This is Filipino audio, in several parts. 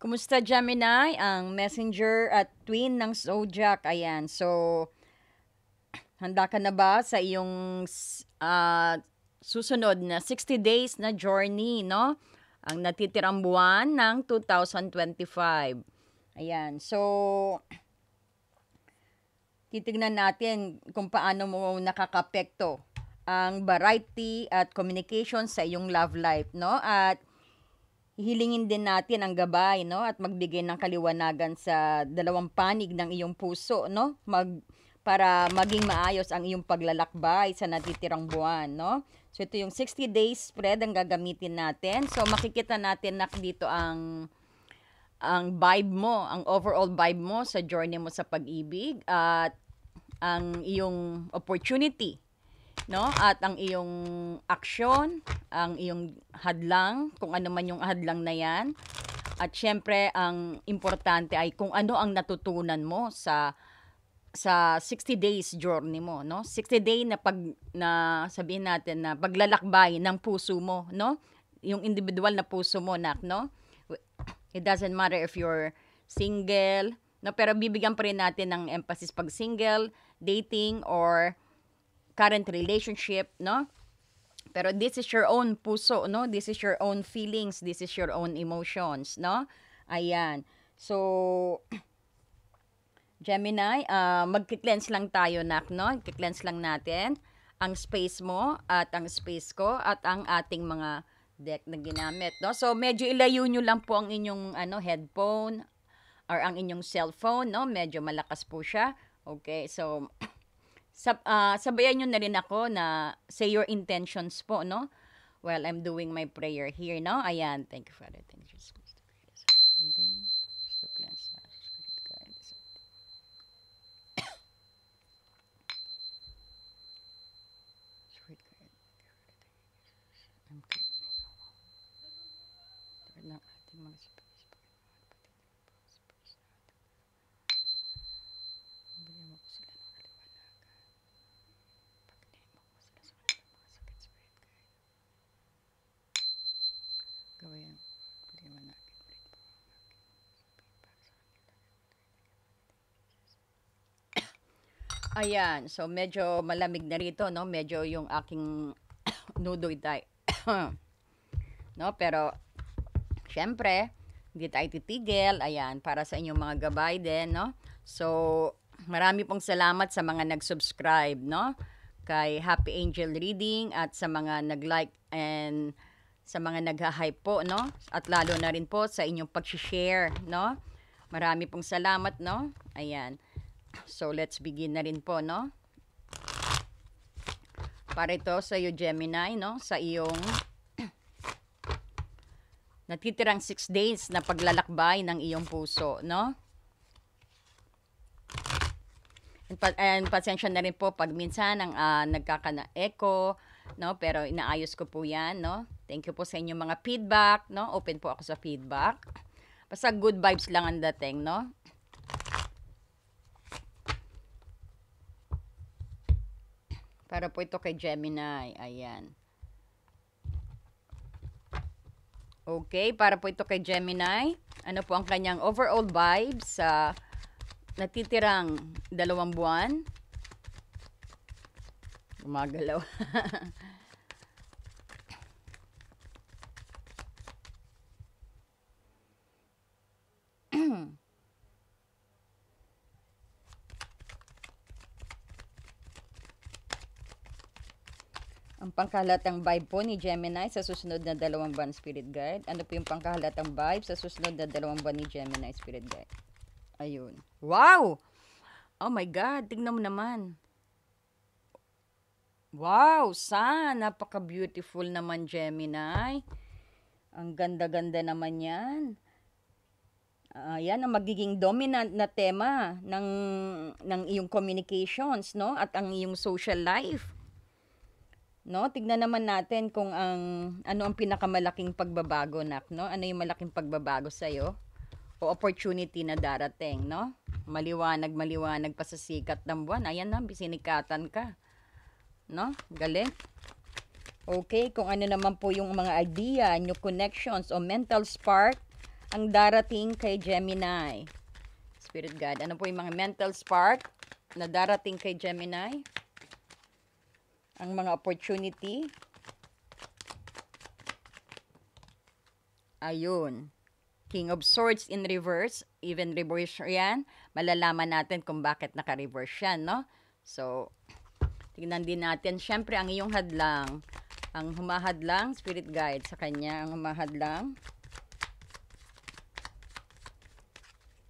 Kumusta Gemini? Ang messenger at twin ng zodiac. Ayan. So, handa ka na ba sa iyong susunod na 60 days na journey, no? Ang natitirang buwan ng 2025. Ayan. So, titignan natin kung paano mo nakakapekto ang variety at communication sa iyong love life, no? At hihilingin din natin ang gabay, no? At magbigay ng kaliwanagan sa dalawang panig ng iyong puso, no? Para maging maayos ang iyong paglalakbay sa natitirang buwan, no? So, ito yung 60 days spread ang gagamitin natin. So, makikita natin na dito ang vibe mo, ang overall vibe mo sa journey mo sa pag-ibig at ang iyong opportunity, no? At ang iyong aksyon, ang iyong hadlang, kung ano man yung hadlang na yan. At syempre, ang importante ay kung ano ang natutunan mo sa 60 days journey mo, no? 60 day na sabihin natin na paglalakbay ng puso mo, no? Yung individual na puso mo, no? It doesn't matter if you're single, no? Pero bibigyan pa rin natin ng emphasis pag single, dating, or current relationship, no? Pero this is your own puso, no? This is your own feelings, this is your own emotions, no? Ayan. So, Gemini, magki-cleanse lang tayo, no? Magki-cleanse lang natin ang space mo at ang space ko at ang ating mga deck na ginamit, no? So, medyo ilayo nyo lang po ang inyong headphone or ang inyong cellphone, no? Medyo malakas po siya. Okay, so sabayan nyo na rin ako na say your intentions po, no? While I'm doing my prayer here, no? Ayan, thank you, Father. Thank you, Jesus. Reading. To cleanse us, spirit guides. Spirit guide. I'm clear ng ating mga space. Bigyan mo ko sila ng kaliwanagan. Pagdiin mo ko sila sa kanilang mga sakit, spirit guide. Gawain mo. Kaliwanagan ulit po ang aking sabihin para sa kanila. Ayan. So, medyo malamig na rito, no? Medyo yung aking nudoy tayo. No? Pero, syempre, hindi tayo titigil. Ayan. Para sa inyong mga gabay din, no? So, marami pong salamat sa mga nag-subscribe, no? Kay Happy Angel Reading at sa mga nag-like and sa mga nag-hype po, no? At lalo na rin po sa inyong pag-share, no? Marami pong salamat, no? Ayan. So, let's begin na rin po, no? Para ito sa iyo, Gemini, no? Sa iyong natitirang 6 days na paglalakbay ng iyong puso, no? And pasensya na rin po pag minsan ang nagkaka-echo, no? Pero inaayos ko po 'yan, no? Thank you po sa inyong mga feedback, no? Open po ako sa feedback. Basta good vibes lang ang dating, no? Para po ito kay Gemini, ayan. Okay, para po ito kay Gemini. Ano po ang kanyang overall vibes sa natitirang 2 buwan? Gumagalaw. Ang pangkahalatang vibe po ni Gemini sa susunod na 2 buwan, Spirit Guide. Ano po yung pangkahalatang vibe sa susunod na 2 buwan ni Gemini, Spirit Guide? Ayun. Wow! Oh my God, tignan mo naman. Wow, Sun! Napaka-beautiful naman, Gemini. Ang ganda-ganda naman yan. Yan ang magiging dominant na tema ng iyong communications, no? At ang iyong social life. No, tignan naman natin kung ano ang pinakamalaking pagbabago, no? Ano yung malaking pagbabago sa iyo o opportunity na darating, no? Maliwanag pa sa sikat ng buwan. Ayan na, sinikatan ka. No? Galing. Okay, kung ano naman po yung mga idea, new connections o mental spark ang darating kay Gemini? Spirit Guide, ano po yung mga mental spark na darating kay Gemini? Ang mga opportunity. Ayun. King of Swords in reverse. Even reverse yan. Malalaman natin kung bakit naka-reverse yan, no? So, tignan din natin. Siyempre, ang iyong hadlang. Ang humahadlang, Spirit Guide sa kanya. Ang humahadlang.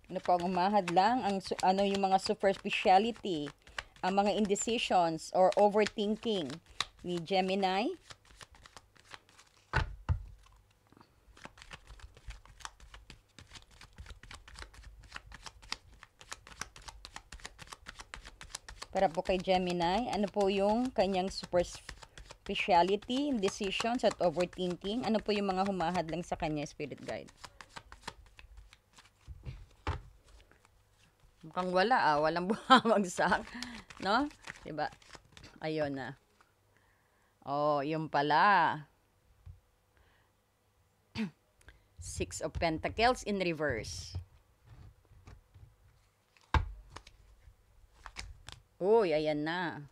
Ano po ang humahadlang? Ano yung mga superficiality? Ang mga indecisions or overthinking ni Gemini. Para po kay Gemini, ano po yung kanyang superficiality, indecisions, at overthinking? Ano po yung mga humahadlang sa kanya, Spirit Guide? Mukhang wala walang bumabagsak, no? 'Di ba? Ayun na. Oh, yung pala. Six of Pentacles in reverse. Uy, ayan na.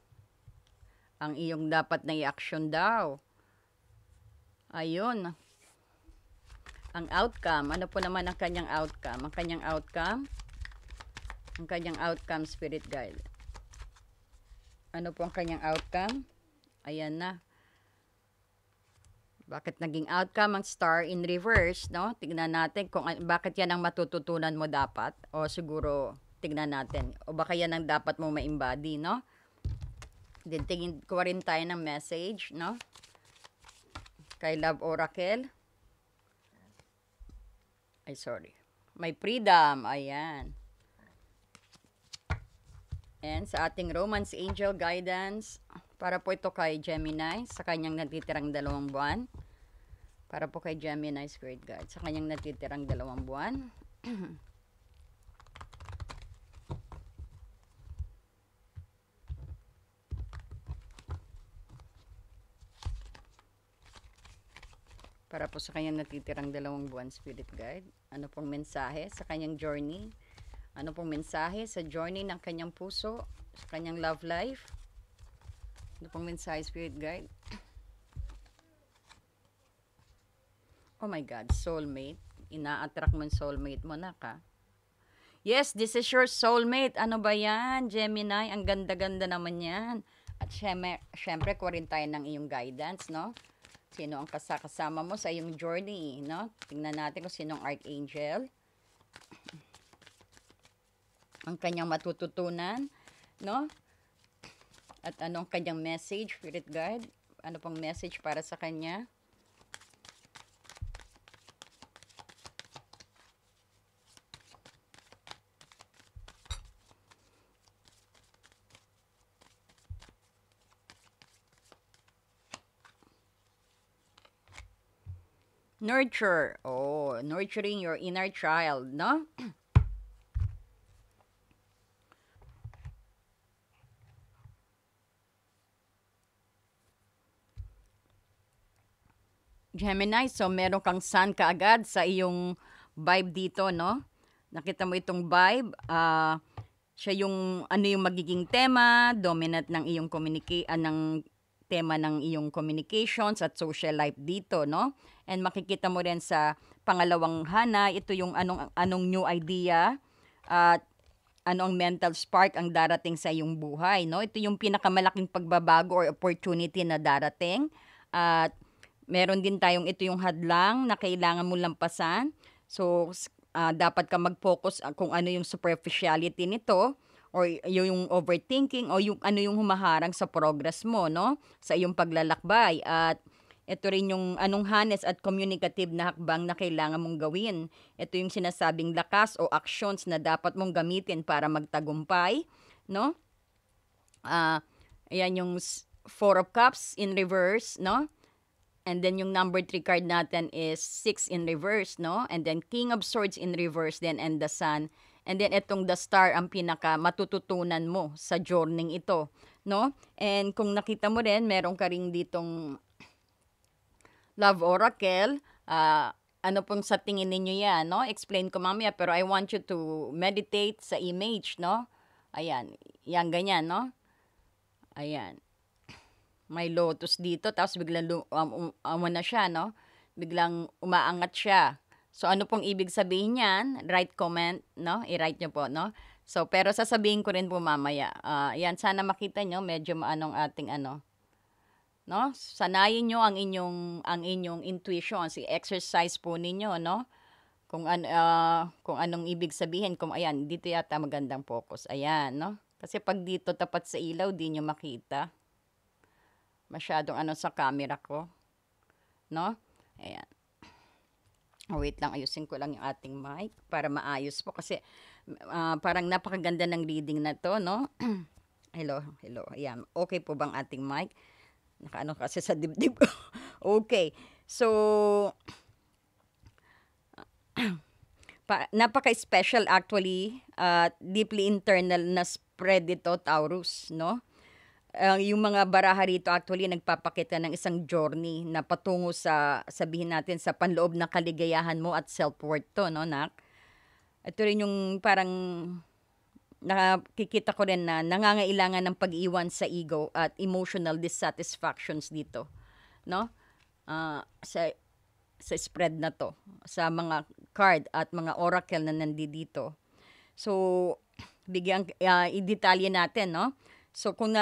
Ang iyong dapat na i-action daw. Ayun. Ang outcome. Ano po naman ang kanyang outcome? Ang kanyang outcome, Spirit Guide. Ano po ang kanyang outcome? Ayan na. Bakit naging outcome ang star in reverse, no? Tignan natin kung bakit yan ang matututunan mo dapat. O siguro, tignan natin. O baka yan ang dapat mo ma-embody, no? Then, tingin ko rin tayo ng message, no? Kay Love Oracle. Ay, sorry. May freedom. Ayan. And sa ating Romance Angel Guidance, para po ito kay Gemini, sa kanyang natitirang 2 buwan. Para po kay Gemini Spirit Guide, sa kanyang natitirang 2 buwan. Para po sa kanyang natitirang 2 buwan, Spirit Guide. Ano pong mensahe sa kanyang journey? Ano pong mensahe sa journey ng kanyang puso, sa kanyang love life? Ano pong mensahe, Spirit Guide? Oh my God, soulmate. Ina-attract mo yung soulmate mo na ka. Yes, this is your soulmate. Ano ba yan, Gemini? Ang ganda-ganda naman yan. At syempre, kuha rin tayo ng iyong guidance, no? Sino ang kasama mo sa iyong journey, no? Tingnan natin kung sino ang Archangel. Ang kanyang matututunan, no? At anong kanyang message, Spirit Guide? Ano pong message para sa kanya? Nurture. Oh, nurturing your inner child, no? Gemini, so meron kang sun kaagad sa iyong vibe dito, no? Nakita mo itong vibe, siya yung ano yung magiging tema, dominant ng iyong ng tema ng iyong communications at social life dito, no? And makikita mo rin sa pangalawang hana, ito yung anong new idea at ano ang mental spark ang darating sa iyong buhay, no? Ito yung pinakamalaking pagbabago or opportunity na darating. At meron din tayong ito yung hadlang na kailangan mo lampasan. So, dapat ka mag-focus kung ano yung superficiality nito or yung overthinking o yung ano yung humaharang sa progress mo, no? Sa iyong paglalakbay. At ito rin yung anong honest at communicative na hakbang na kailangan mong gawin. Ito yung sinasabing lakas o actions na dapat mong gamitin para magtagumpay, no? Ayan yung Four of Cups in reverse, no? And then yung number 3 card natin is 6 in reverse, no? And then King of Swords in reverse then and the Sun. And then itong the Star ang pinaka matututunan mo sa journey ito, no? And kung nakita mo rin, meron ka ring ditong Love Oracle. ano pong sa tingin ninyo yan, no? Explain ko mamaya, pero I want you to meditate sa image, no? Ayan, yan ganyan, no? Ayan, may lotus dito, tapos biglang na siya, no? Biglang umaangat siya. So, ano pong ibig sabihin niyan? Write comment, no? I-write nyo po, no? So, pero sasabihin ko rin po mamaya. Yan, sana makita nyo, medyo maanong ating ano, no? Sanayin nyo ang inyong intuition, si exercise po ninyo, no? Kung anong ibig sabihin, kung ayan, dito yata magandang focus. Ayan, no? Kasi pag dito tapat sa ilaw, di nyo makita. Masyadong ano sa camera ko, no? Ayan. Wait lang, ayusin ko lang yung ating mic para maayos po kasi parang napakaganda ng reading na to, no? Hello, hello. Ayan. Okay po bang ating mic? Nakaano kasi sa dibdib ko. Okay. So, napaka-special actually, deeply internal na spread ito, Taurus, no? Yung mga baraha rito actually nagpapakita ng isang journey na patungo sa, sabihin natin, sa panloob ng kaligayahan mo at self-worth to, no, nak? Ito rin yung parang nakikita ko rin na nangangailangan ng pag-iwan sa ego at emotional dissatisfactions dito, no? Sa spread na to, sa mga card at mga oracle na nandito. So, bigyan i-detalye natin, no? So, kung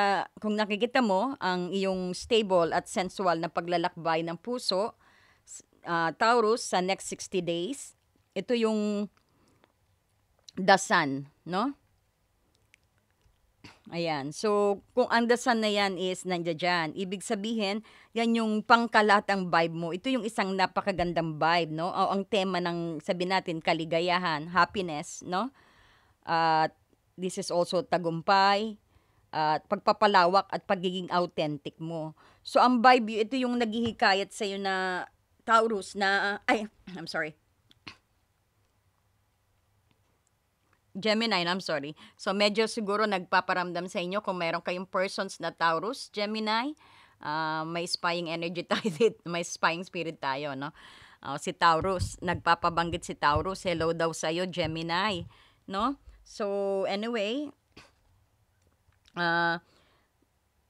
nakikita mo ang iyong stable at sensual na paglalakbay ng puso, Taurus, sa next 60 days, ito yung the sun, no? Ayan. So, kung ang the sun na yan is nandiyan dyan, ibig sabihin, yan yung pangkalatang vibe mo. Ito yung isang napakagandang vibe, no? O, ang tema ng, sabi natin, kaligayahan, happiness, no? At this is also tagumpay, at pagpapalawak at pagiging authentic mo. So, ang vibe, ito yung naghihikayat sa'yo na Taurus na, I'm sorry, Gemini, I'm sorry. So, medyo siguro nagpaparamdam sa inyo kung meron kayong persons na Taurus, Gemini, may spying energy tayo dito, may spying spirit tayo, no? Si Taurus, nagpapabanggit si Taurus, hello daw sa'yo, Gemini, no? So, anyway,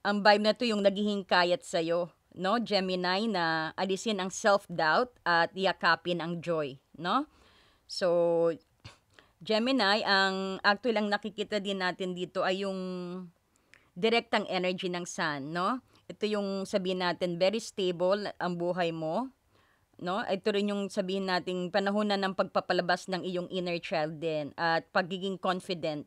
ang vibe na to yung naghihingkayat sa'yo, no, Gemini, na alisin ang self-doubt at yakapin ang joy, no? So, Gemini, ang actually lang nakikita din natin dito ay yung direktang energy ng sun, no? Ito yung sabihin natin, very stable ang buhay mo, no? Ito rin yung sabihin natin, panahon na ng pagpapalabas ng iyong inner child din at pagiging confident,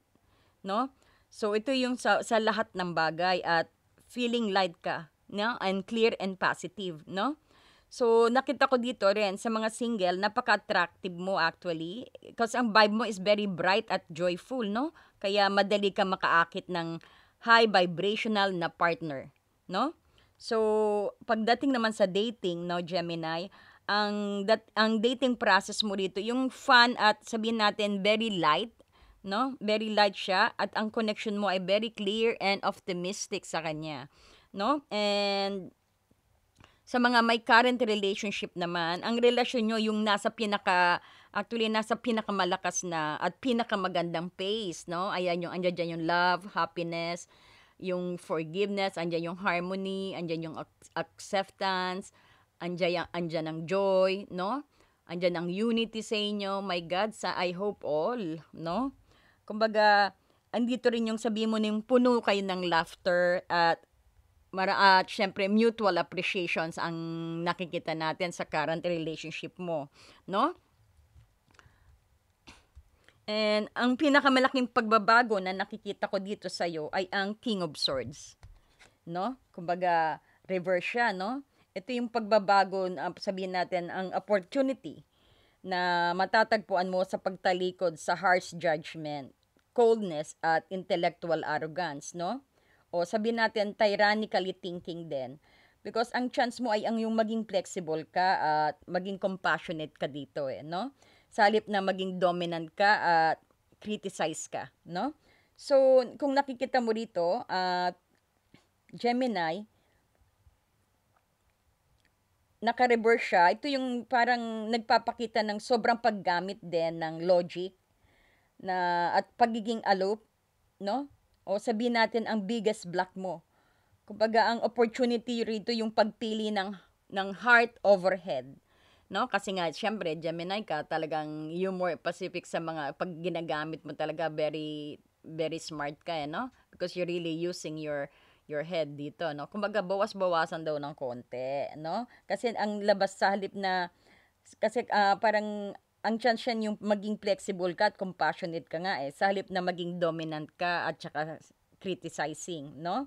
no? So, ito yung sa lahat ng bagay at feeling light ka, no? And clear and positive, no? So, nakita ko dito rin sa mga single, napaka-attractive mo actually. Kasi ang vibe mo is very bright at joyful, no? Kaya madali ka makaakit ng high vibrational na partner, no? So, pagdating naman sa dating, no, Gemini, ang dating process mo dito, yung fun at sabihin natin very light, no? Very light siya at ang connection mo ay very clear and optimistic sa kanya, no? And sa mga may current relationship naman, ang relasyon nyo yung actually nasa pinakamalakas na at pinakamagandang pace, no? Ayan yung, andyan dyan yung love, happiness, yung forgiveness, andyan yung harmony, andyan yung acceptance, andyan ang joy, no? Andyan ang unity sa inyo, my God, sa I hope all, no? Kumbaga, andito rin yung sabi mo na yung puno kayo ng laughter at syempre mutual appreciations ang nakikita natin sa current relationship mo, no? And ang pinakamalaking pagbabago na nakikita ko dito sa iyo ay ang King of Swords, no? Kumbaga reverse siya, no? Ito yung pagbabago, sabihin natin, ang opportunity na matatagpuan mo sa pagtalikod sa harsh judgment, coldness at intellectual arrogance, no? O sabihin natin tyrannically thinking din. Because ang chance mo ay ang yung maging flexible ka at maging compassionate ka dito no? Sa halip na maging dominant ka at criticize ka, no? So, kung nakikita mo rito, Gemini, naka-reverse siya, ito yung parang nagpapakita ng sobrang paggamit din ng logic na at pagiging aloof, no? O sabihin natin ang biggest block mo. Kumbaga ang opportunity rito yung pagpili ng heart over head. No? Kasi nga, syempre, Gemini ka, talagang you more Pacific sa mga, pag ginagamit mo talaga, very, very smart ka, no? Because you're really using your head dito, no? Kumbaga, bawas-bawasan daw ng konti, no? Kasi ang labas sa halip na, kasi parang, ang chance yan yung maging flexible ka at compassionate ka nga sa halip na maging dominant ka at saka criticizing, no?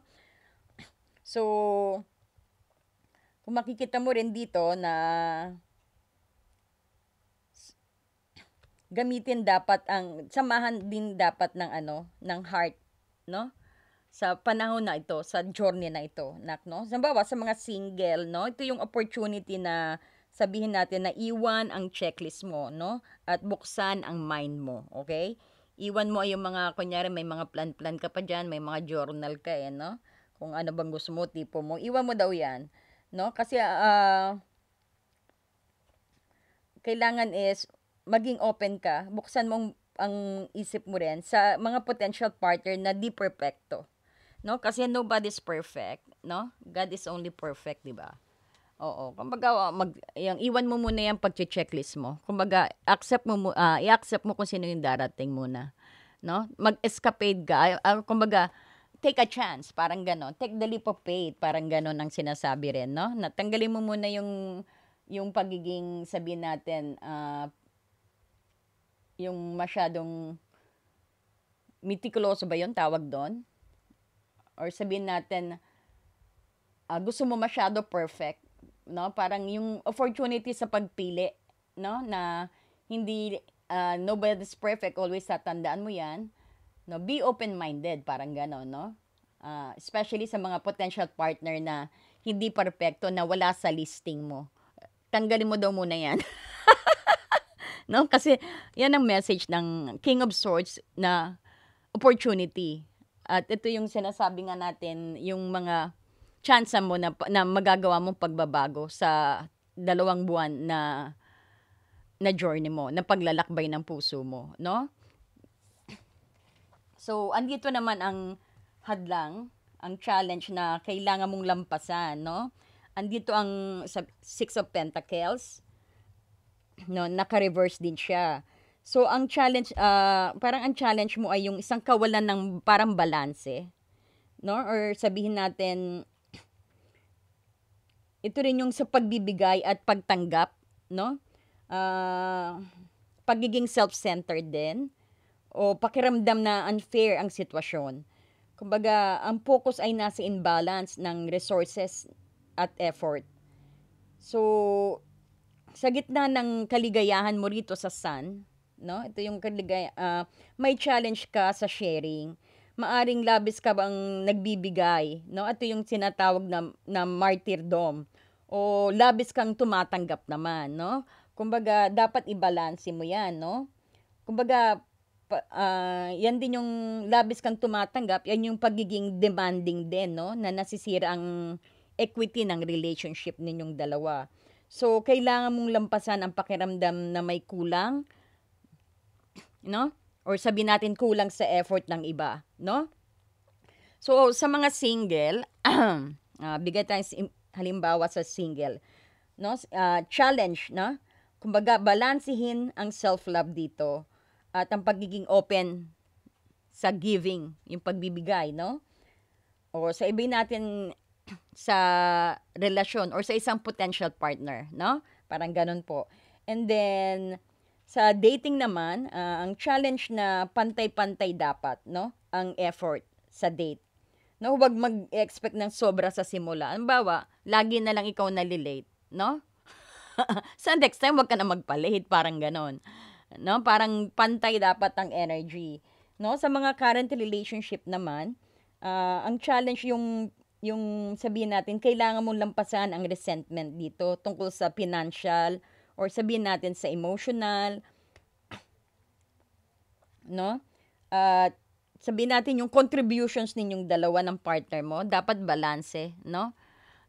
So, kung makikita mo rin dito na gamitin dapat samahan din dapat ng ng heart, no? Sa panahon na ito, sa journey na ito, no? Halimbawa, sa mga single, no? Ito yung opportunity na sabihin natin na iwan ang checklist mo, no? At buksan ang mind mo, okay? Iwan mo yung mga, kunyari, may mga plan-plan ka pa dyan, may mga journal ka no? Kung ano bang gusto mo, tipo mo, iwan mo daw yan, no? Kasi, kailangan is maging open ka, buksan mo ang isip mo rin sa mga potential partner na di perfecto. No? Kasi nobody's perfect, no? God is only perfect, 'di ba? Oo, kumbaga yung iwan mo muna yung pagche-checklist mo. Kumbaga, i-accept mo kung sino yung darating muna, no? Mag-escapade ka, kumbaga, take a chance, parang ganon. Take the leap of faith, parang ganon ang sinasabi rin, no? Natanggalin mo muna yung pagiging, sabihin natin, yung masyadong meticuloso ba yon tawag doon? Or sabihin natin, gusto mo masyado perfect, no? Parang yung opportunity sa pagpili, no? Na hindi, nobody's perfect, always tatandaan mo yan. No? Be open-minded, parang gano'n, no? Especially sa mga potential partner na hindi perfecto, na wala sa listing mo. Tanggalin mo daw muna yan. No? Kasi yan ang message ng King of Swords na opportunity. At ito yung sinasabi nga natin, yung mga chance mo na magagawa mong pagbabago sa 2 buwan na journey mo, na paglalakbay ng puso mo, no? So, andito naman ang hadlang, ang challenge na kailangan mong lampasan, no? Andito ang Six of Pentacles, no, naka-reverse din siya. So, ang challenge, parang ang challenge mo ay yung isang kawalan ng parang balanse, no? Or sabihin natin, ito rin yung sa pagbibigay at pagtanggap, no? Pagiging self-centered din, o pakiramdam na unfair ang sitwasyon. Kumbaga, ang focus ay nasa imbalance ng resources at effort. So, sa gitna ng kaligayahan mo rito sa Sun, no? Ito yung may challenge ka sa sharing. Maaring labis ka bang nagbibigay, no? Ito yung sinatawag na martyrdom, o labis kang tumatanggap naman, no? Kumbaga, dapat i-balance mo yan, no? Kumbaga, yan din yung labis kang tumatanggap, yan yung pagiging demanding din, no? Na nasisira ang equity ng relationship ninyong dalawa. So, kailangan mong lampasan ang pakiramdam na may kulang, no? Or sabi natin kulang sa effort ng iba, no? So, sa mga single, bigay tayong halimbawa sa single, no? Challenge, no? Kumbaga, balansihin ang self-love dito at ang pagiging open sa giving, yung pagbibigay, no? O sa iba natin sa relasyon or sa isang potential partner, no? Parang ganun po. And then, sa dating naman, ang challenge na pantay-pantay dapat, no? Ang effort sa date. No, huwag mag-expect ng sobra sa simula. Halimbawa, lagi na lang ikaw nalilate, no? Sa next time, huwag ka na magpa-late, parang ganon. No? Parang pantay dapat ang energy. No? Sa mga current relationship naman, ang challenge yung sabihin natin, kailangan mong lampasan ang resentment dito tungkol sa financial or sabihin natin sa emotional, no? At sabihin natin yung contributions ninyong dalawa ng partner mo, dapat balanse, no?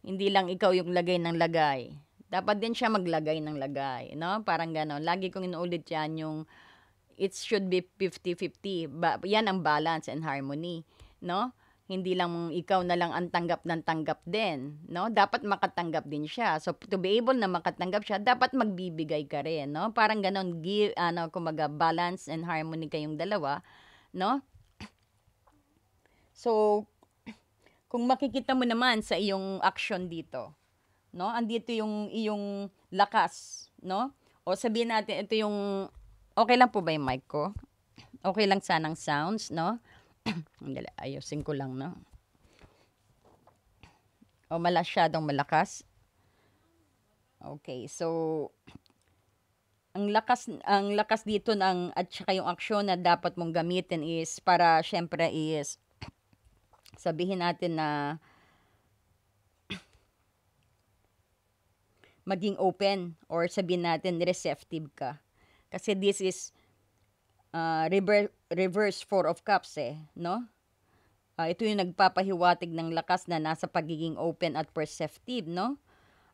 Hindi lang ikaw yung lagay ng lagay. Dapat din siya maglagay ng lagay, no? Parang gano'n. Lagi kong inuulit yan yung it should be 50-50. Yan ang balance and harmony, no? Hindi lang ikaw na lang ang tanggap ng tanggap din, no? Dapat makatanggap din siya. So to be able na makatanggap siya, dapat magbibigay ka rin, no? Parang gano'n, kumaga balance and harmony kayong dalawa, no? So kung makikita mo naman sa iyong action dito, no? Andito yung iyong lakas, no? O sabihin natin ito yung okay lang po ba yung mic ko? Okay lang sanang sounds, no? Dali, ayusin ko lang, no? O masyadong malakas? Okay, so ang lakas dito ng at saka yung aksyon na dapat mong gamitin is para syempre is sabihin natin na maging open or sabihin natin receptive ka. Kasi this is reverse Four of Cups no? Ito yung nagpapahiwatig ng lakas na nasa pagiging open at perceptive, no?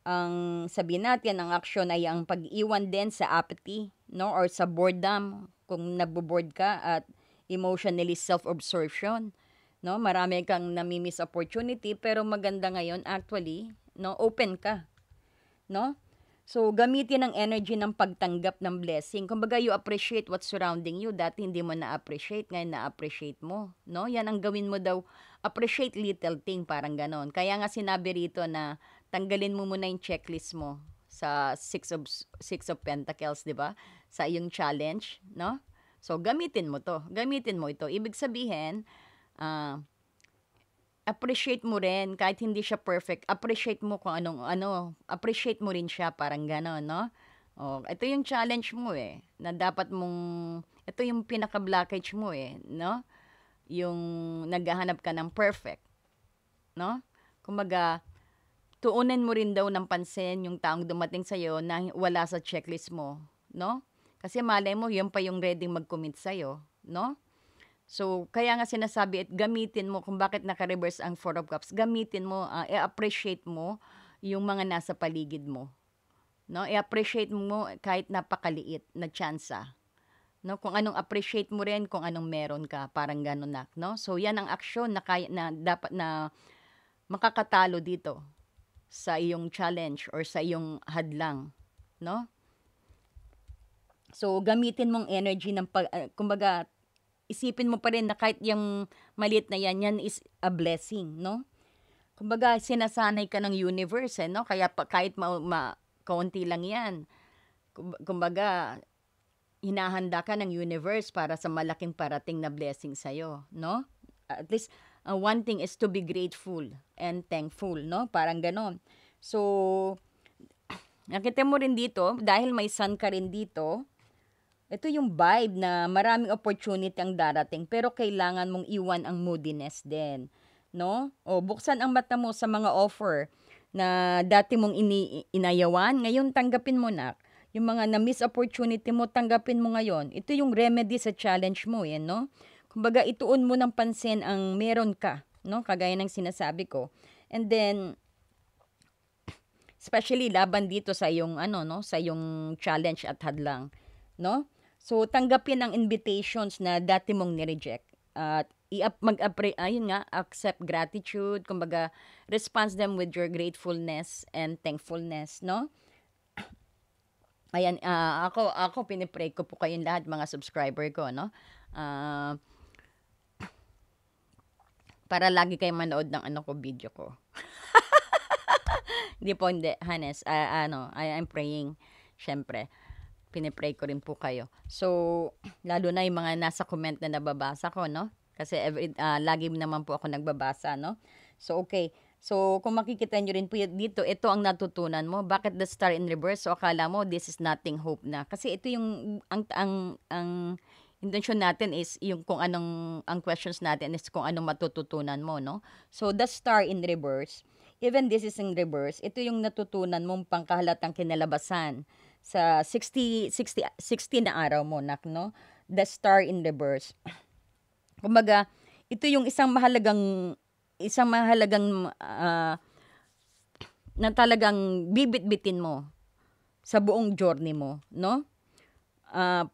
Ang sabihin natin, ang aksyon ay ang pag-iwan din sa apathy, no? Or sa boredom, kung naboboard ka, at emotionally self-absorption, no? Marami kang nami-miss opportunity, pero maganda ngayon, actually, no? Open ka, no? So, gamitin ang energy ng pagtanggap ng blessing. Kumbaga, you appreciate what's surrounding you. Dati hindi mo na-appreciate, ngayon na-appreciate mo. No? Yan ang gawin mo daw. Appreciate little thing, parang ganon. Kaya nga sinabi rito na tanggalin mo muna yung checklist mo sa Six of Pentacles, di ba? Sa iyong challenge, no? So, gamitin mo to. Gamitin mo ito. Ibig sabihin, appreciate mo rin kahit hindi siya perfect. Appreciate mo kung appreciate mo rin siya, parang gano'n, no? Oh, ito yung challenge mo na dapat mong ito yung pinaka-blockage mo no? Yung naghahanap ka ng perfect, no? Kumbaga, tuunan mo rin daw ng pansin yung taong dumating sa'yo na wala sa checklist mo, no? Kasi malay mo, yun pa yung ready mag-commit sa'yo, no? So, kaya nga sinasabi at gamitin mo kung bakit naka-reverse ang Four of Cups. Gamitin mo, i-appreciate mo yung mga nasa paligid mo. No? I-appreciate mo kahit napakaliit na tsansa. No? Kung anong appreciate mo rin, kung anong meron ka, parang gano'n na, no? So, yan ang aksyon na dapat na makakatalo dito sa iyong challenge or sa iyong hadlang, no? So, gamitin mong energy ng kumbaga, isipin mo pa rin na kahit yung maliit na yan is a blessing, no? Kumbaga, sinasanay ka ng universe, no? Kaya kahit kaunti lang yan, kumbaga, hinahanda ka ng universe para sa malaking parating na blessing sa'yo, no? At least, one thing is to be grateful and thankful, no? Parang ganon. So, nakita mo rin dito, dahil may sun ka rin dito, ito yung vibe na maraming opportunity ang darating pero kailangan mong iwan ang moodiness din, no? O buksan ang mata mo sa mga offer na dati mong inayawan, ngayon tanggapin mo na. Yung mga na-miss opportunity mo, tanggapin mo ngayon. Ito yung remedy sa challenge mo, no? Kumbaga, ituon mo ng pansin ang meron ka, no? Kagaya ng sinasabi ko. And then, especially laban dito sa yung sa yung challenge at hadlang, no? So tanggapin ang invitations na dati mong ni-reject at accept gratitude, kumbaga response them with your gratefulness and thankfulness, no? Ayan, ako pinipray ko po kayong lahat mga subscriber ko, no? Para lagi kayong manood ng video ko. Hindi, Hannes. I'm praying, syempre. Pinipray ko rin po kayo. So, lalo na yung mga nasa comment na nababasa ko, no? Kasi lagi naman po ako nagbabasa, no? So, okay. So, kung makikita nyo rin po dito, ito ang natutunan mo. Bakit the star in reverse? So, akala mo, this is nothing hope na. Kasi ito yung, ang intention natin is yung ang questions natin is kung anong matututunan mo, no? So, the star in reverse, even this is in reverse, ito yung natutunan mong pangkahalatang kinalabasan sa 60 na araw mo, no? The star in reverse. Kumbaga, ito yung isang mahalagang na talagang bibit-bitin mo sa buong journey mo, no?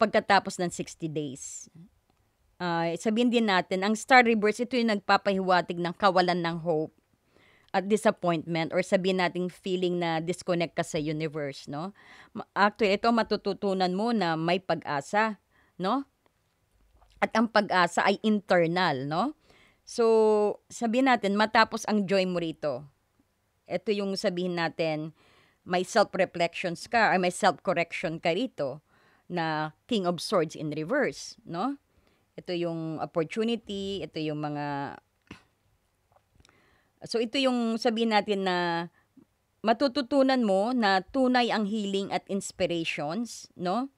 Pagkatapos ng 60 days. Sabihin din natin, ang star reverse, ito yung nagpapahiwatig ng kawalan ng hope at disappointment, or sabihin nating feeling na disconnect ka sa universe, no? Actually, ito matututunan mo na may pag-asa, no? At ang pag-asa ay internal, no? So, sabihin natin, matapos ang joy mo rito, ito yung sabihin natin, may self-reflections ka, or may self-correction ka rito, na King of Swords in reverse, no? Ito yung opportunity, ito yung mga... So, ito yung sabihin natin na matututunan mo na tunay ang healing at inspirations, no?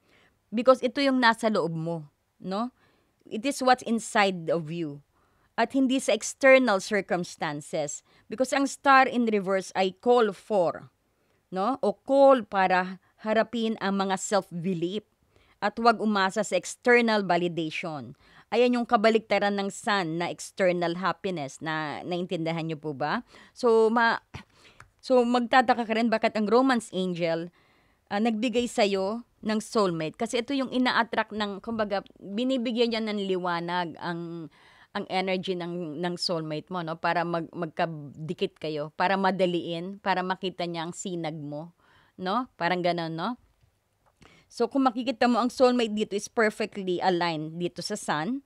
Because ito yung nasa loob mo, no? It is what's inside of you. At hindi sa external circumstances. Because ang star in reverse ay call for, no? O call para harapin ang mga self-belief at huwag umasa sa external validation. Ayan yung kabaliktaran ng sun na external happiness, na naintindihan niyo po ba? So, magtataka ka rin bakit ang romance angel nagbigay sa'yo ng soulmate. Kasi ito yung ina-attract ng, kumbaga, binibigyan niya ng liwanag ang energy ng soulmate mo, no? Para magkadikit kayo, para madaliin, para makita niya ang sinag mo, no? Parang gano'n, no? So, kung makikita mo ang soulmate dito is perfectly aligned dito sa sun,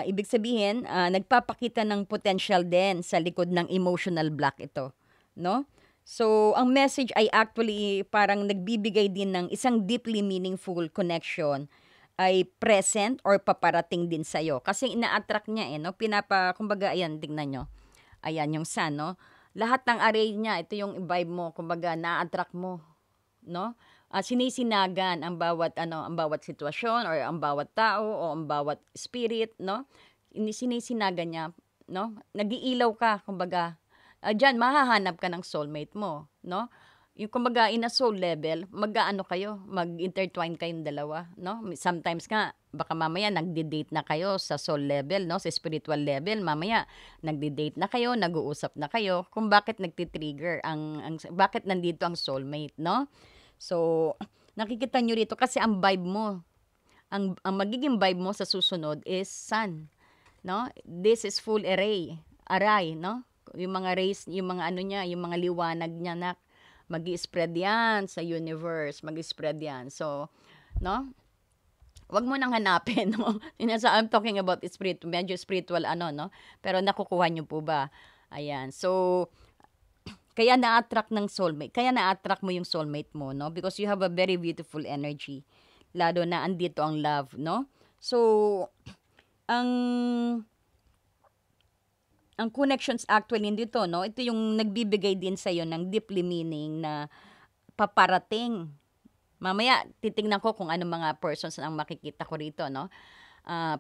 ibig sabihin, nagpapakita ng potential din sa likod ng emotional block ito, no? So, ang message ay actually parang nagbibigay din ng isang deeply meaningful connection ay present or paparating din sa'yo. Kasi ina-attract niya no? Kumbaga, ayan, tingnan nyo. Ayan, yung sun, no? Lahat ng array niya, ito yung vibe mo, kumbaga, na-attract mo, no? Sinisinagan ang bawat sitwasyon or ang bawat tao o ang bawat spirit, no? Sinisinagan niya, no? Nag-iilaw ka, kumbaga, diyan mahahanap ka ng soulmate mo, no? Yung kumbaga in a soul level, kayo, mag-intertwine kayong dalawa, no? Sometimes nga baka mamaya nagde-date na kayo sa soul level, no? Sa spiritual level, mamaya nagde-date na kayo, nag-uusap na kayo kung bakit nagti-trigger bakit nandito ang soulmate, no? So, nakikita nyo rito kasi ang vibe mo, ang magiging vibe mo sa susunod is sun, no? This is full array, no? Yung mga rays, yung mga niya, yung mga liwanag niya na mag-i-spread yan sa universe, mag-i-spread yan. So, no? Wag mo nang hanapin, no? I'm talking about medyo spiritual no? Pero nakukuha niyo po ba? Ayan. So, kaya na-attract ng soulmate. Kaya na-attract mo yung soulmate mo, no? Because you have a very beautiful energy. Lalo na andito ang love, no? So, ang connections actually dito, no? Ito yung nagbibigay din sa'yo ng deeply meaning na paparating. Mamaya, titingnan ko kung anong mga persons ang makikita ko rito, no?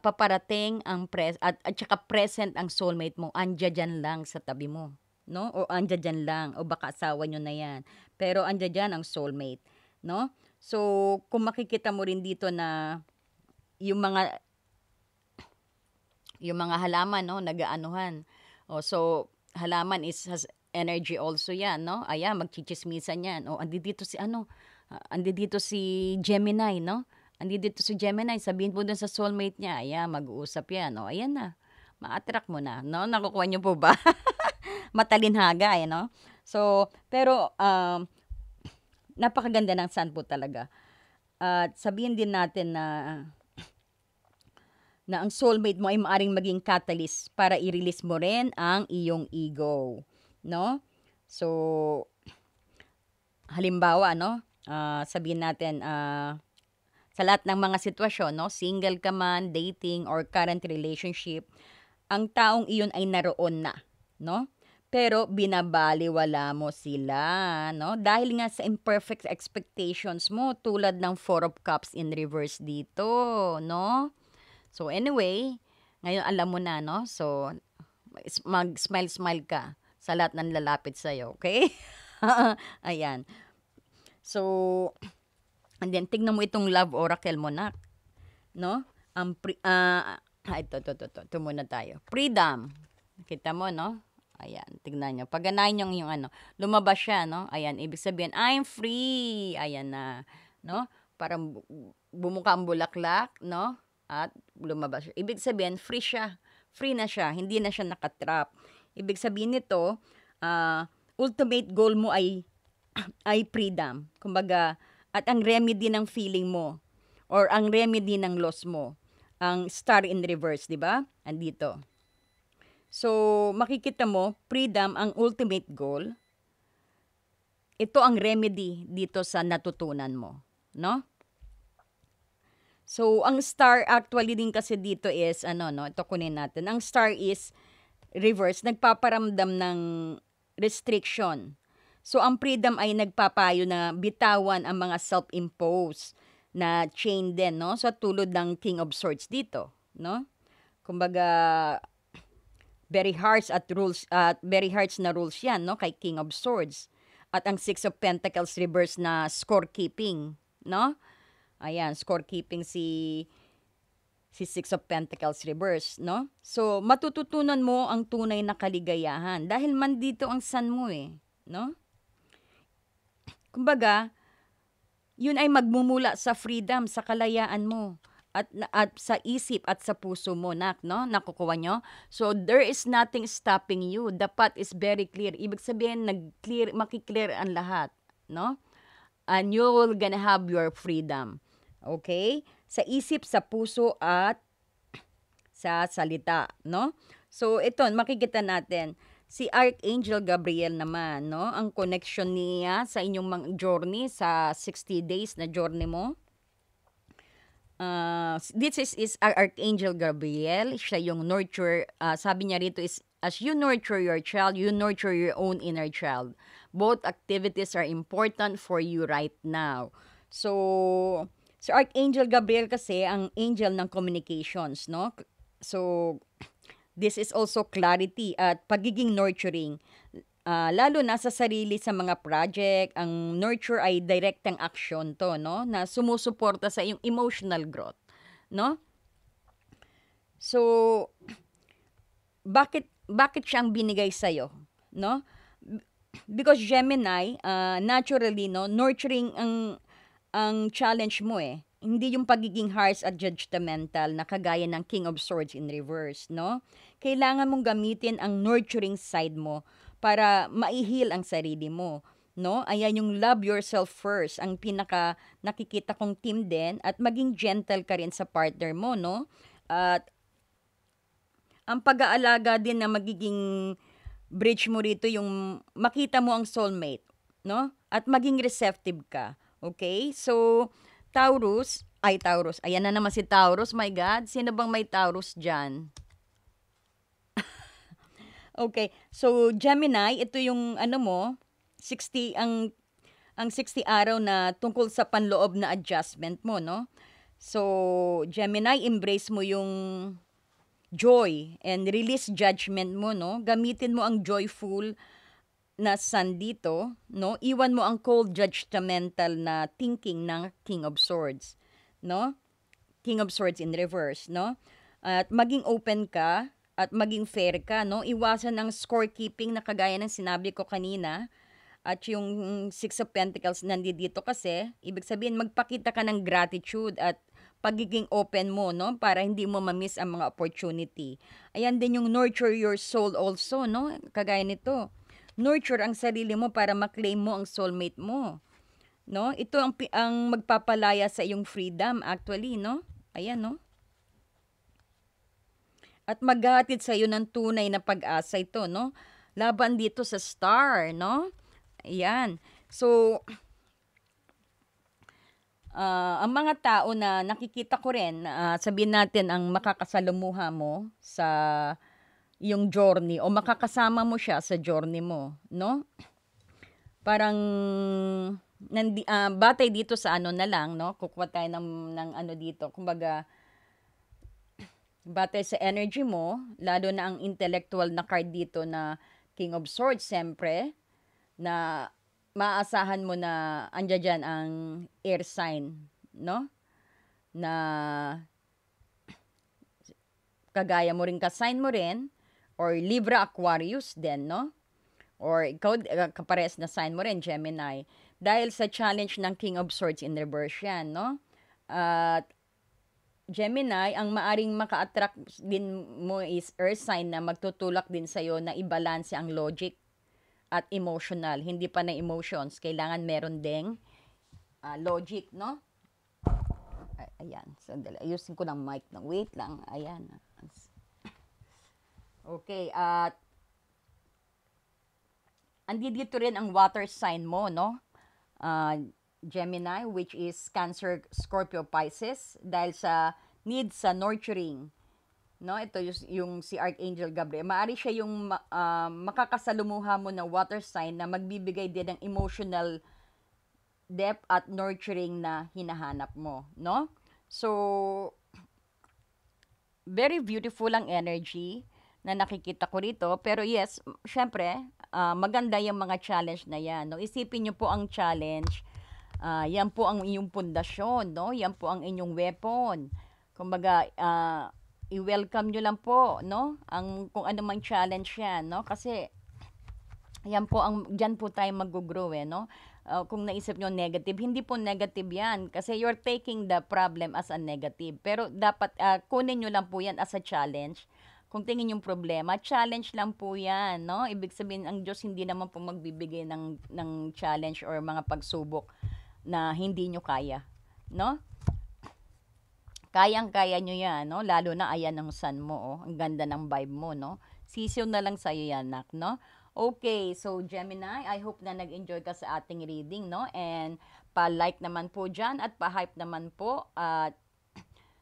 Paparating at saka present ang soulmate mo. Andya dyan lang sa tabi mo, no? O andya dyan lang. O baka asawa nyo na yan. Pero andya dyan ang soulmate, no? So, kung makikita mo rin dito na yung mga halaman, no? Nag-aanuhan. So, halaman has energy also yan, no? Ayan, magchichismisan yan. Andito si Gemini, no? Andito si Gemini, sabihin po dun sa soulmate niya, ayan, mag-uusap yan. Ayan na, ma-attract mo na, no? Nakukuha niyo po ba? Matalinhaga, no? So, pero, napakaganda ng sun po talaga. At sabihin din natin na ang soulmate mo ay maaring maging catalyst para i-release mo rin ang iyong ego, no? So, halimbawa, no? Sabihin natin, sa lahat ng mga sitwasyon, no? Single ka man, dating, or current relationship, ang taong iyon ay naroon na, no? Pero binabaliwala mo sila, no? Dahil nga sa imperfect expectations mo, tulad ng Four of Cups in reverse dito, no? So anyway, ngayon alam mo na, no? So, mag-smile-smile ka sa lahat ng lalapit sa'yo, okay? Ayan. So, and then, tignan mo itong love oracle mo, na, no? Ito muna tayo. Freedom. Kita mo, no? Ayan, tignan niyo. Pag ganahin niyo yung ano, lumabas siya, no? Ayan, ibig sabihin, I'm free. Ayan na, no? Parang bumuka ang bulaklak, no? At lumabas siya. Ibig sabihin, free siya. Free na siya. Hindi na siya nakatrap. Ibig sabihin nito, ultimate goal mo ay freedom. Kumbaga, at ang remedy ng feeling mo or ang remedy ng loss mo, ang star in reverse, di ba? Andito. So, makikita mo, freedom ang ultimate goal. Ito ang remedy dito sa natutunan mo, no? So, ang star actually din kasi dito is, ano, no? Ito kunin natin. Ang star is reverse, nagpaparamdam ng restriction. So, ang freedom ay nagpapayo na bitawan ang mga self-imposed na chain din, no? So, tulad ng King of Swords dito, no? Kumbaga, very harsh na rules yan, no? Kay King of Swords. At ang Six of Pentacles reverse na scorekeeping, no? Ayan, scorekeeping si Six of Pentacles reverse, no? So, matututunan mo ang tunay na kaligayahan dahil man dito ang sun mo no? Kumbaga, yun ay magmumula sa freedom, sa kalayaan mo. At sa isip at sa puso mo, no? Nakukuha nyo? So, there is nothing stopping you. The path is very clear. Ibig sabihin, makiklear ang lahat, no? And you will gonna have your freedom. Okay? Sa isip, sa puso, at sa salita, no? So, ito, makikita natin. Si Archangel Gabriel naman, no? Ang connection niya sa inyong journey, sa 60 days na journey mo. This is Archangel Gabriel. Siya yung nurture. Sabi niya rito is, as you nurture your child, you nurture your own inner child. Both activities are important for you right now. So Archangel Gabriel kasi ang angel ng communications, no? So, this is also clarity at pagiging nurturing. Lalo na sa sarili sa mga project, ang nurture ay direktang action to, no? Na sumusuporta sa iyong emotional growth, no? So, bakit siyang binigay sa iyo, no? Because Gemini, naturally, no, nurturing ang challenge mo Hindi yung pagiging harsh at judgmental na kagaya ng King of Swords in reverse, no? Kailangan mong gamitin ang nurturing side mo para maihil ang sarili mo, no? Ayan yung love yourself first, ang pinaka nakikita kong team din, at maging gentle ka rin sa partner mo, no? At ang pag-aalaga din na magiging bridge mo rito yung makita mo ang soulmate, no? At maging receptive ka, okay? So, Taurus, ayan na naman si Taurus, my God, sino bang may Taurus dyan? Okay, so Gemini, ito yung ano mo, 60 ang 60 araw na tungkol sa panloob na adjustment mo, no? So, Gemini, embrace mo yung joy and release judgment mo, no? Gamitin mo ang joyful na sun dito, no? Iwan mo ang cold judgmental na thinking ng King of Swords, no? King of Swords in reverse, no? At maging open ka at maging fair ka, no? Iwasan ng scorekeeping na kagaya ng sinabi ko kanina. At yung Six of Pentacles nandito kasi, ibig sabihin magpakita ka ng gratitude at pagiging open mo, no? Para hindi mo ma-miss ang mga opportunity. Ayan din yung nurture your soul also, no? Kagaya nito. Nurture ang sarili mo para maklaim mo ang soulmate mo, no? Ito ang magpapalaya sa iyong freedom actually, no? Ayan, no? At maghahatid sa iyo ng tunay na pag-asa ito, no? Laban dito sa star, no? Ayan. So, ang mga tao na nakikita ko rin, sabihin natin ang makakasalumuha mo sa yung journey o makakasama mo siya sa journey mo, no? Parang batay dito sa ano na lang, no? Kukuha tayo ng ano dito. Kumbaga, batay sa energy mo, lalo na ang intellectual na card dito na King of Swords, siyempre, na maaasahan mo na andyan dyan ang air sign, no? Na kagaya mo rin, ka-sign mo rin, or Libra Aquarius din, no? Or ikaw, kapares na sign mo rin, Gemini. Dahil sa challenge ng King of Swords in reverse yan, no? At Gemini, ang maaring maka-attract din mo is earth sign na magtutulak din sa'yo na i-balance ang logic at emotional. Hindi pa na emotions. Kailangan meron ding logic, no? Ayan. Sandali. Ayusin ko ng mic. Wait lang. Ayan. Okay. At andito rin ang water sign mo, no? Gemini, which is Cancer, Scorpio, Pisces, dahil sa need sa nurturing. No, ito yung si Archangel Gabriel. Maari siya yung makakasalumuha mo na water sign na magbibigay din ng emotional depth at nurturing na hinahanap mo, no? So, very beautiful ang energy na nakikita ko rito. Pero yes, syempre, maganda yung mga challenge na yan. No? Isipin nyo po ang challenge. Yan po ang inyong pundasyon. No? Yan po ang inyong weapon. Kumbaga, i-welcome nyo lang po, no? Kung ano mang challenge yan, no? Kasi, yan po dyan po tayo mag-grow, no? Kung naisip nyo negative, hindi po negative yan. Kasi you're taking the problem as a negative. Pero dapat, kunin nyo lang po yan as a challenge. Kung tingin yung problema, challenge lang po yan, no? Ibig sabihin, ang Diyos hindi naman po magbibigay ng challenge or mga pagsubok na hindi nyo kaya, no? Kayang-kaya nyo yan, no? Lalo na ayan ang sun mo, oh. Ang ganda ng vibe mo, no? Sisiw na lang sa'yo yan, nak, no? Okay, so Gemini, I hope na nag-enjoy ka sa ating reading, no? And pa-like naman po dyan at pa-hype naman po. At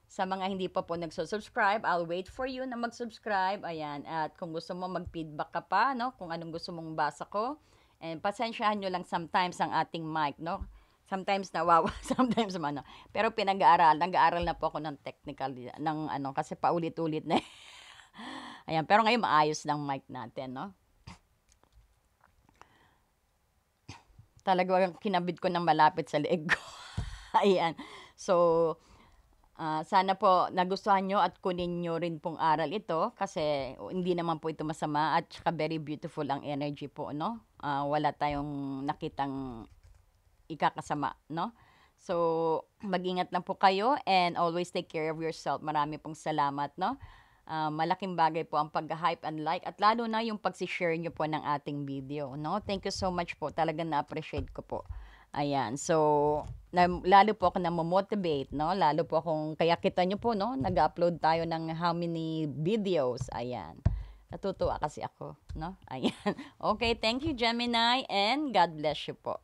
sa mga hindi pa po nagsusubscribe, I'll wait for you na mag-subscribe. Ayan, at kung gusto mo mag-feedback ka pa, no? Kung anong gusto mong basa ko. And pasensyahan nyo lang sometimes ang ating mic, no? Sometimes nawawa, sometimes ano. Pero nag-aaral na po ako ng technical, ng ano, kasi paulit-ulit na. Ayan, pero ngayon maayos ng mic natin, no? Talagang kinabit ko ng malapit sa leeg ko. Ayan. So, sana po nagustuhan nyo at kunin nyo rin pong aral ito kasi hindi naman po ito masama at saka very beautiful ang energy po, no? Wala tayong nakitang ikakasama, no? So, mag-ingat lang po kayo and always take care of yourself. Marami pong salamat, no? Malaking bagay po ang pag-hype and like at lalo na yung pag-share nyo po ng ating video, no? Thank you so much po. Talagang na-appreciate ko po. Ayan. So, lalo po ako na-motivate, no? Lalo po akong, kaya kita nyo po, no? Nag-upload tayo ng how many videos. Ayan. Natutuwa kasi ako, no? Ayan. Okay, thank you, Gemini, and God bless you po.